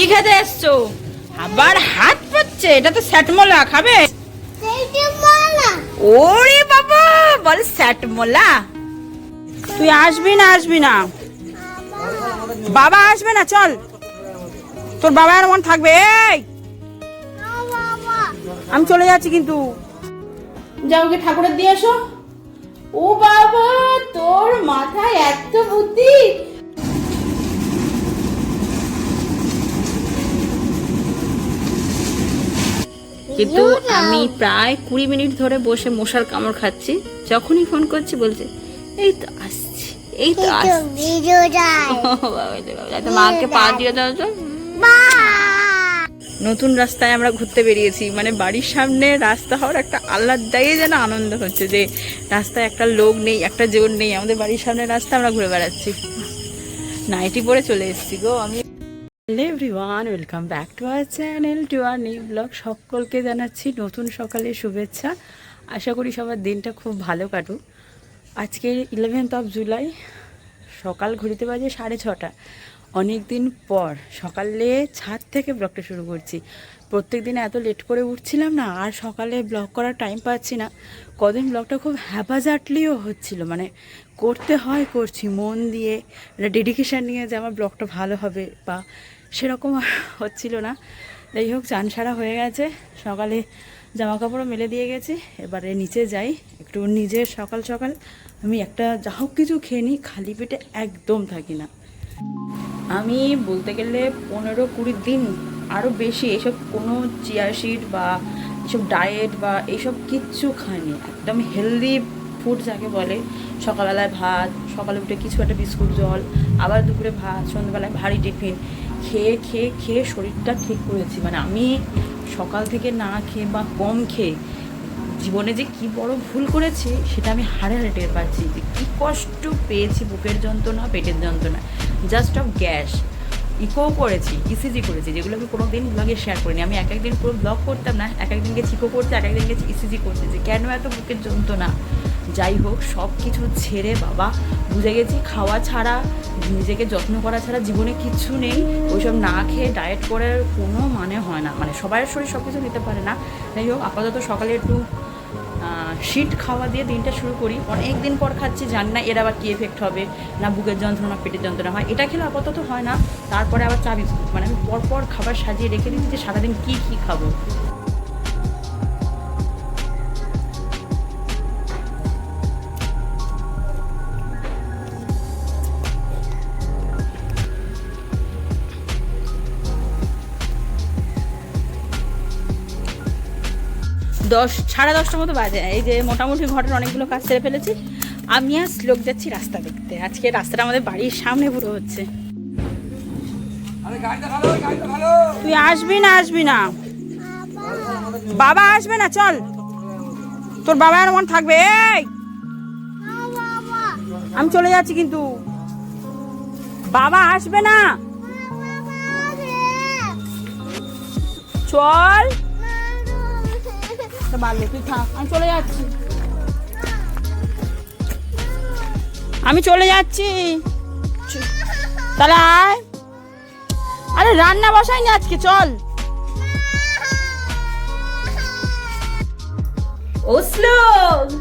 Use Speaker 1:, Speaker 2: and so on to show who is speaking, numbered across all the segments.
Speaker 1: কি খেতে এসছো? আবার হাত পাচ্ছে, এটা তো স্যাটমোলা খাবে। ওরে বাবা, বল স্যাটমোলা। তুই আসবি না? আসবি না? বাবা আসবে না, চল। তোর বাবা আর মন থাকবে? এই আমি চলে যাচ্ছি কিন্তু। যাও গিয়ে ঠাকুরের দিয়ে এসো। ও বাবা, তোর মাথায় এত বুদ্ধি। কিন্তু আমি প্রায় 20 মিনিট ধরে বসে মশার কামড় খাচ্ছি। যখনই ফোন করছি বলছে এই তো আসছি, এই তো আসছি। মাকে পা দিয়ে দাও তো। নতুন রাস্তায় আমরা ঘুরতে বেরিয়েছি, মানে বাড়ির সামনে রাস্তা হওয়ার একটা আলাদাই যেন আনন্দ হচ্ছে, যে রাস্তায় একটা লোক নেই, একটা জোর নেই, আমাদের বাড়ির সামনে রাস্তা, আমরা ঘুরে বেড়াচ্ছি। নাইটি পরে চলে এসেছি গো আমি। Hello everyone, welcome back to our channel, to our new blog. সকলকে জানাচ্ছি নতুন সকালের শুভেচ্ছা। আশা করি সবার দিনটা খুব ভালো কাটুক। আজকে 11th জুলাই, সকাল ঘড়িতে বাজে 6:30। অনেক দিন পর সকালে ছাদ থেকে ব্লগটা শুরু করছি। প্রত্যেক দিন এত লেট করে উঠছিলাম না, আর সকালে ব্লগ করার টাইম পাচ্ছি না। কদিন ব্লগটা খুব হ্যাপাজার্টলিও হচ্ছিল, মানে করতে হয়, করছি মন দিয়ে, ডেডিকেশান নিয়ে যে আমার ব্লগটা ভালো হবে বা সেরকম হচ্ছিল না। যাই হোক, চান সারা হয়ে গেছে, সকালে জামা কাপড়ও মেলে দিয়ে গেছি। এবারে নিচে যাই একটু, নিজের সকাল সকাল আমি একটা যা হোক কিছু খেয়ে নিই, খালি পেটে একদম থাকি না। আমি বলতে গেলে 15-20 দিন আরও বেশি এসব কোনো চিয়া সিড বা এসব ডায়েট বা এইসব কিচ্ছু খাইনি। একদম হেলদি ফুড যাকে বলে, সকালবেলায় ভাত, সকালে উঠে কিছু একটা বিস্কুট জল, আবার দুপুরে ভাত, সন্ধ্যাবেলায় ভারী টিফিন খেয়ে খেয়ে খেয়ে শরীরটা ঠিক করেছি। মানে আমি সকাল থেকে না খেয়ে বা কম খেয়ে জীবনে যে কি বড় ভুল করেছি সেটা আমি হাড়ে হাড়ে টের পাচ্ছি, যে কী কষ্ট পেয়েছি, বুকের যন্ত্রণা, পেটের যন্ত্রণা, জাস্ট অফ গ্যাস। ইকো করেছি, ইসিজি করেছি, যেগুলো আমি কোনো দিন ব্লগে শেয়ার করিনি। আমি এক একদিন পুরো ব্লগ করতাম না, এক একদিন গেছি ইকো করতে, এক একদিন গেছি ইসিজি করতে, যে কেন এত বুকের যন্ত্রণা। যাই হোক, সব কিছু ছেড়ে বাবা বুঝে গেছি, খাওয়া ছাড়া, নিজেকে যত্ন করা ছাড়া জীবনে কিচ্ছু নেই। ওইসব না খেয়ে ডায়েট করার কোনো মানে হয় না, মানে সবার শরীর সব কিছু নিতে পারে না। যাই হোক, আপাতত সকালে একটু শিট খাওয়া দিয়ে দিনটা শুরু করি। অনেক দিন পর খাচ্ছি, জানি না এর আবার কী এফেক্ট হবে, না বুকের যন্ত্রণা, পেটের যন্ত্রণা হয়। এটা খেলে আপাতত হয় না, তারপরে আবার চা বিস্কুট, মানে আমি পরপর খাবার সাজিয়ে রেখে দিচ্ছি যে সারাদিন কী কী খাবো। সাড়ে 10টার মতো বাজে। এই যে মোটামুটি ঘরের অনেকগুলো কাজ সেরে ফেলেছি। আমি আর শ্লোক যাচ্ছি রাস্তা দেখতে। আজকে রাস্তাটা আমাদের বাড়ির সামনে পুরো হচ্ছে। তুই আসবি না? আসবি না? বাবা আসবে না, চল। তোর বাবা আর মন থাকবে? এই আমি চলে যাচ্ছি কিন্তু। বাবা আসবে না, চল। তুই থাক, আমি চলে যাচ্ছি, আমি চলে যাচ্ছি। তাহলে আয়। আরে রান্না বসাইনি আজকে, চল। ওসলো,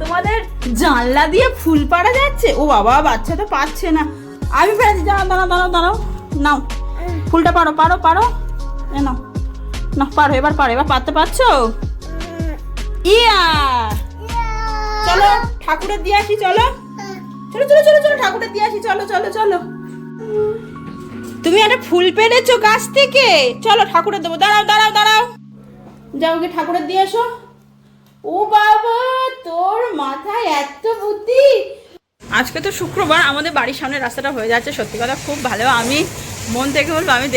Speaker 1: তোমাদের জানলা দিয়ে ফুল পাড়া যাচ্ছে। ও বাবা, বাচ্চা তো পাচ্ছে না। আমি পেরেছি, দাঁড়াও দাঁড়াও দাঁড়াও দাঁড়াও, নাও ফুলটা পারো পারো পারো, এ নাও না, পারো, এবার পারো, এবার পারতে পারছো? ইয়া, চলো ঠাকুরের দিয়ে আসি, চলো চলো চলো চলো চলো ঠাকুরের দিয়ে আসি, চলো চলো চলো। তুমি একটা ফুল পেরেছো গাছ থেকে, চলো ঠাকুরের দেবো। দাঁড়াও দাঁড়াও দাঁড়াও, যাও গিয়ে ঠাকুরের দিয়ে এসো। ও বাবা, তোর মাথায় এত বুদ্ধি। আজকে তো শুক্রবার, আমাদের বাড়ির সামনে রাস্তাটা হয়ে যাচ্ছে, সত্যি কথা খুব ভালো। আমি মন থেকে বলবো, আমি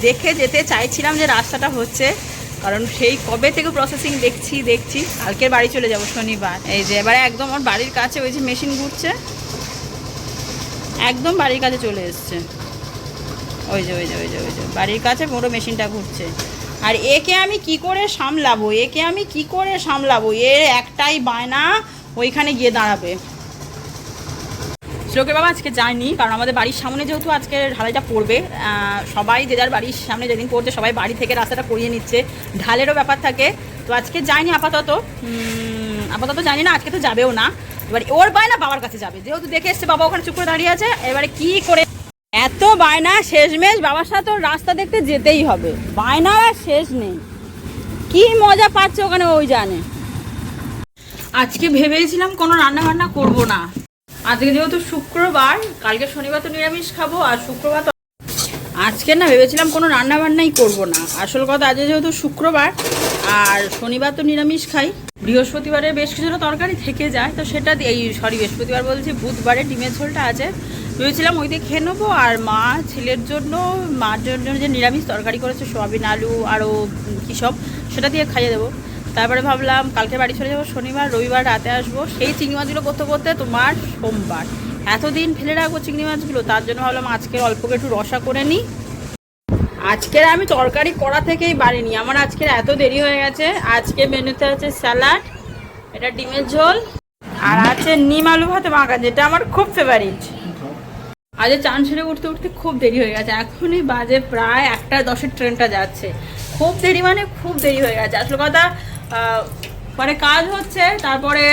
Speaker 1: দেখে যেতে চাইছিলাম যে রাস্তাটা হচ্ছে, কারণ সেই কবে থেকে প্রসেসিং দেখছি। কালকের বাড়ি চলে যাব শনিবার। এই যে এবারে একদম আমার বাড়ির কাছে ওই যে মেশিন ঘুরছে, একদম বাড়ির কাছে চলে এসছে। ওই যে ওই যে ওই যে ওই যে বাড়ির কাছে পুরো মেশিনটা ঘুরছে। আর একে আমি কি করে সামলাবো, এর একটাই বায়না, ওইখানে গিয়ে দাঁড়াবে। শ্লোকের বাবা আজকে যায়নি, কারণ আমাদের বাড়ির সামনে যেহেতু আজকে ঢালাইটা পড়বে, সবাই যে যার বাড়ির সামনে যেদিন পড়ছে সবাই বাড়ি থেকে রাস্তাটা করিয়ে নিচ্ছে, ঢালেরও ব্যাপার থাকে, তো আজকে যায়নি আপাতত জানি না, আজকে তো যাবেও না। এবার ওর বায়না বাবার কাছে যাবে, যেহেতু দেখে এসছে বাবা ওখানে চুপ করে দাঁড়িয়ে আছে, এবারে কি করে এত বায়না, শেষমেশ বাবার সাথে ওর রাস্তা দেখতে যেতেই হবে, বায়নার আর শেষ নেই, কি মজা পাচ্ছে ওখানে ওই জানে। আজকে ভেবেছিলাম কোনো রান্না বান্না করবো না, আজকে যেহেতু শুক্রবার, কালকে শনিবার তো নিরামিষ খাবো, আর শুক্রবার তো আজকে না ভেবেছিলাম কোনো রান্না বান্নাই করবো না। আসল কথা আজকে যেহেতু শুক্রবার আর শনিবার তো নিরামিষ খাই, বৃহস্পতিবারে বেশ কিছুটা তরকারি থেকে যায়, তো সেটা বৃহস্পতিবার বলছি, বুধবারে ডিমের ঝোলটা আছে, ভেবেছিলাম ওই দিয়ে খেয়ে নেবো। আর মা ছেলের জন্য, মার জন্য যে নিরামিষ তরকারি করেছে সোয়াবিন আলু আরও কী সব, সেটা দিয়ে খাইয়ে দেবো। তারপরে ভাবলাম কালকে বাড়ি চলে যাবো, শনিবার রবিবার রাতে আসবো, সেই চিংড়ি মাছগুলো করতে করতে তোমার সোমবার, এতদিন ফেলে রাখবো চিংড়ি মাছগুলো, তার জন্য ভাবলাম আজকের অল্পকে একটু রসা করে নিই। আজকের আমি তরকারি করা থেকেই বাড়িনি, আমার আজকের এত দেরি হয়ে গেছে। আজকে মেনুতে আছে স্যালাড, এটা ডিমের ঝোল, আর আছে নিম আলু ভাতে মাখা, যেটা আমার খুব ফেভারিট। আজ চান ছেড়ে উঠতে উঠতে খুব দেরি হয়ে গেছে, এখনই বাজে প্রায় 1:10 ট্রেনটা যাচ্ছে, খুব দেরি মানে খুব দেরি হয়ে গেছে। আসলে কথা পরে কাজ হচ্ছে, তারপরে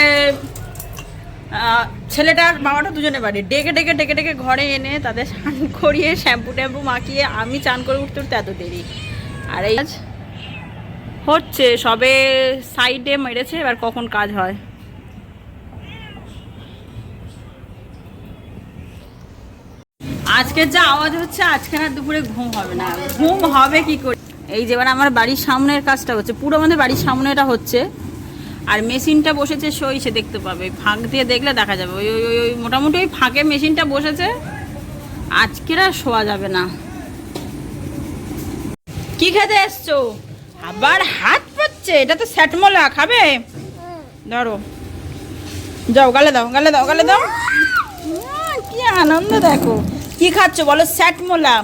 Speaker 1: ছেলেটার বাবাটা দুজনে বাড়ি, ডেকে ডেকে ডেকে ডেকে ঘরে এনে তাদের স্নান করিয়ে শ্যাম্পু ট্যাম্পু মাখিয়ে আমি চান করে উঠতে উঠতে এত দেরি। আর এই হচ্ছে সবে সাইডে মেরেছে, এবার কখন কাজ হয়। আজকে যা আওয়াজ হচ্ছে, আজকে না দুপুরে ঘুম হবে না, ঘুম হবে কি করে। এই যে এবার আমার বাড়ির সামনের কাজটা হচ্ছে, পুরো আমাদের বাড়ির সামনেটা হচ্ছে, আর মেশিনটা বসেছে সইছে, দেখতে পাবে, ফাঁক দিয়ে দেখলে দেখা যাবে, ওই ওই ওই মোটামুটি ওই ফাঁকে মেশিনটা বসেছে, আজকের আর শোয়া যাবে না। কি খেতে এসছো? আবার হাত পাচ্ছে, এটা তো স্যাটমলা, খাবে? ধরো, যাও গালে দাও, গালে দাও, গালে দাও। কি আনন্দ দেখো, কি খাচ্ছ বলো? স্যাটমলা।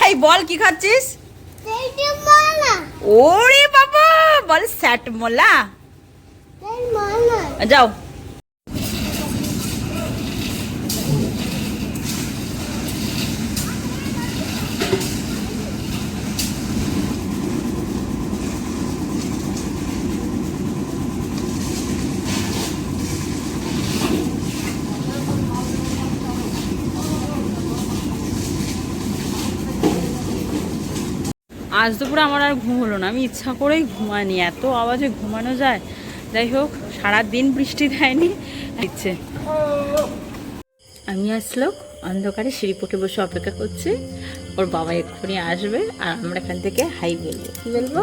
Speaker 1: এই বল কি খাচ্ছিস? ওরে বাবা, বল স্যাটমলা। যাও, আজ দুপুরে আমার আর ঘুম হলো না, আমি ইচ্ছা করেই ঘুমাইনি, এত আওয়াজে ঘুমানো যায়। যাই হোক, সারাদিন বৃষ্টি দেয়নি, ইচ্ছে। আমি আসলো অন্ধকারে সিঁড়িপোটে বসে অপেক্ষা করছি, ওর বাবা এক্ষুনি আসবে, আর আমরা এখান থেকে হাই বলবো। কি বলবো?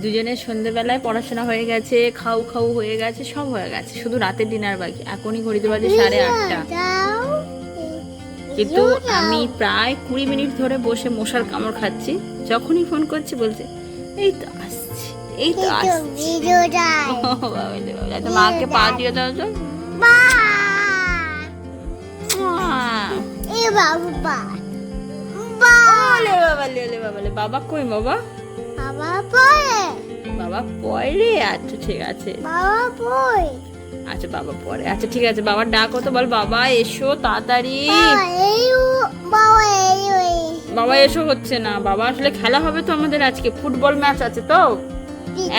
Speaker 1: দুজনের সন্ধ্যেবেলায় পড়াশোনা হয়ে গেছে, খাও খাও হয়ে গেছে, সব হয়ে গেছে, শুধু রাতের ডিনার বাকি। এখনই ঘড়িতে বাজে 8:30, কিন্তু আমি প্রায় 20 মিনিট ধরে বসে মশার কামড় খাচ্ছি। যখনই ফোন করছি বলছে এই তো আসছি, এই তো আসছি। মাকে পা দিয়ে দাও তো। বাবা কই? বাবা বাবা পরে, আচ্ছা ঠিক আছে, আচ্ছা বাবা পরে, আচ্ছা ঠিক আছে, বাবার ডাকো তো, বল বাবা এসো তাড়াতাড়ি। বাবা এসো হচ্ছে না, বাবা আসলে খেলা হবে তো আমাদের, আজকে ফুটবল ম্যাচ আছে তো,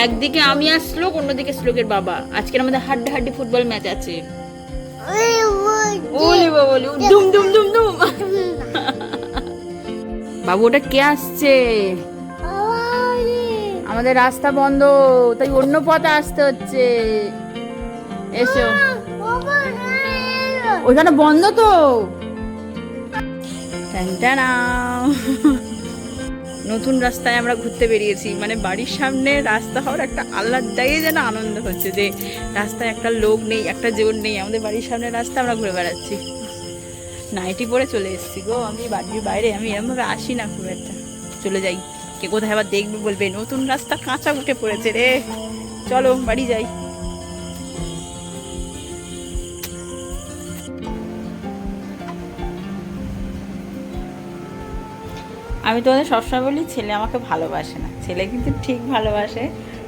Speaker 1: একদিকে আমি আর শ্লোক, অন্যদিকে শ্লোকের বাবা, আজকে আমাদের হাড্ডাহাড্ডি ফুটবল ম্যাচ আছে। দুম দুম দুম দুম। বাবু ওটা কে আসছে? আমাদের রাস্তা বন্ধ, তাই অন্য পথে আসতে হচ্ছে। এসো, ওইখানে বন্ধ তো। নতুন রাস্তায় আমরা ঘুরতে বেরিয়েছি, মানে বাড়ির সামনে রাস্তা হওয়ার একটা আলাদাই যেন আনন্দ হচ্ছে, যে রাস্তায় একটা লোক নেই, একটা জোর নেই, আমাদের বাড়ির সামনে রাস্তা, আমরা ঘুরে বেড়াচ্ছি। নাইটি পরে চলে এসেছি গো, আমি বাড়ির বাইরে, আমি এরমভাবে আসি না খুব একটা, চলে যাই, কে কোথায় আবার দেখবে বলবে নতুন রাস্তা কাঁচা উঠে পড়েছে রে, চলো বাড়ি যাই। আমি তোমাদের সবসময় বলি ছেলে আমাকে ভালোবাসে না, ছেলে কিন্তু ঠিক ভালোবাসে,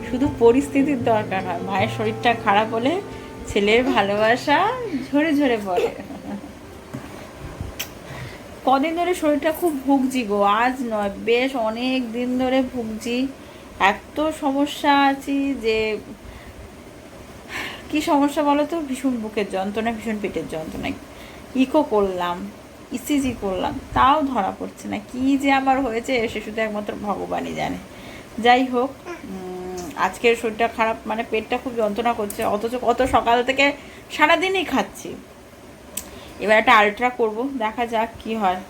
Speaker 1: শুধু পরিস্থিতির দরকার হয়। ভাইয়ের শরীরটা খারাপ হলে ছেলের ভালোবাসা ঝরে ঝরে পড়ে। কদিন ধরে শরীরটা খুব ভুগছি গো, আজ নয়, বেশ অনেক দিন ধরে ভুগছি। এত সমস্যা আছি যে, কি সমস্যা বলো তো, ভীষণ বুকের যন্ত্রণা, ভীষণ পেটের যন্ত্রণা। ইকো করলাম, ইসিজি করলাম, তাও ধরা পড়ছে না। কি যে আমার হয়েছে সে শুধু একমাত্র ভগবানই জানে। যাই হোক, আজকের শরীরটা খারাপ, মানে পেটটা খুব যন্ত্রণা করছে, অথচ কত সকাল থেকে সারাদিনই খাচ্ছি। এবার একটা আলট্রা করব, দেখা যাক কি হয়।